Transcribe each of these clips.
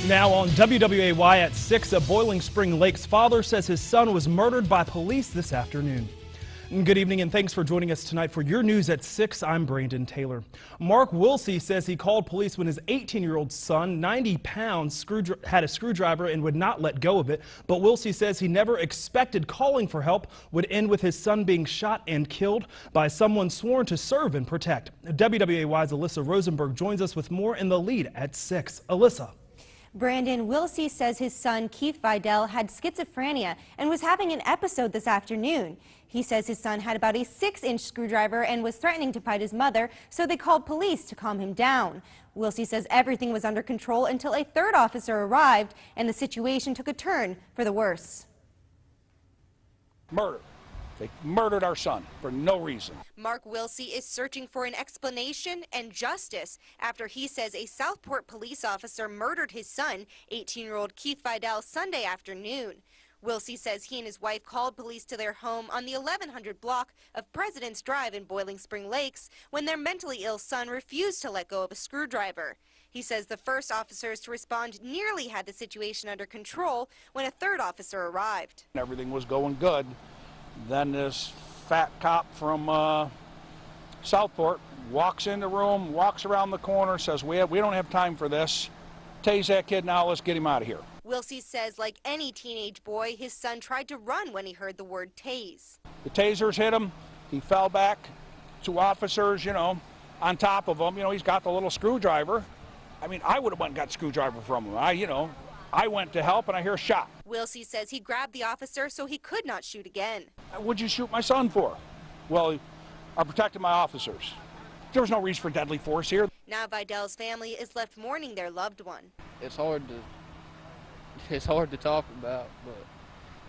Now on WWAY at 6, a Boiling Spring Lake's father says his son was murdered by police this afternoon. Good evening and thanks for joining us tonight for your news at 6. I'm Brandon Taylor. Mark Wilsey says he called police when his 18-year-old son, 90 pounds, had a screwdriver and would not let go of it. But Wilsey says he never expected calling for help would end with his son being shot and killed by someone sworn to serve and protect. WWAY's Alyssa Rosenberg joins us with more in the lead at 6. Alyssa. Brandon, Wilsey says his son, Keith Vidal, had schizophrenia and was having an episode this afternoon. He says his son had about a 6-inch screwdriver and was threatening to fight his mother, so they called police to calm him down. Wilsey says everything was under control until a third officer arrived and the situation took a turn for the worse. Murder. They murdered our son for no reason. Mark Wilsey is searching for an explanation and justice after he says a Southport police officer murdered his son, 18-year-old Keith Vidal, Sunday afternoon. Wilsey says he and his wife called police to their home on the 1100 block of President's Drive in Boiling Spring Lakes when their mentally ill son refused to let go of a screwdriver. He says the first officers to respond nearly had the situation under control when a third officer arrived. Everything was going good. Then this fat cop from Southport walks in the room, walks around the corner, says, we don't have time for this. Tase that kid now, let's get him out of here. Wilsey says like any teenage boy, his son tried to run when he heard the word tase. The tasers hit him, he fell back. 2 officers, on top of him. He's got the little screwdriver. I mean, I would have went and got the screwdriver from him. I went to help and I hear a shot. Wilsey says he grabbed the officer so he could not shoot again. What'd you shoot my son for? Well, I protected my officers. There was no reason for deadly force here. Now Vidal's family is left mourning their loved one. It's hard to talk about, but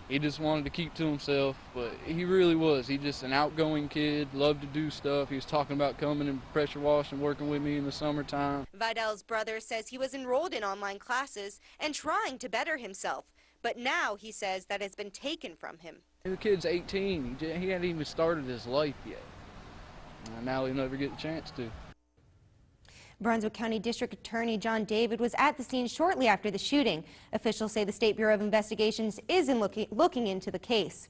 he just wanted to keep to himself, but he really was. He just an outgoing kid, loved to do stuff. He was talking about coming and pressure washing, working with me in the summertime. Vidal's brother says he was enrolled in online classes and trying to better himself, but now he says that has been taken from him. The kid's 18. He hadn't even started his life yet. Now he'll never get a chance to. Brunswick County District Attorney John David was at the scene shortly after the shooting. Officials say the State Bureau of Investigations is looking into the case.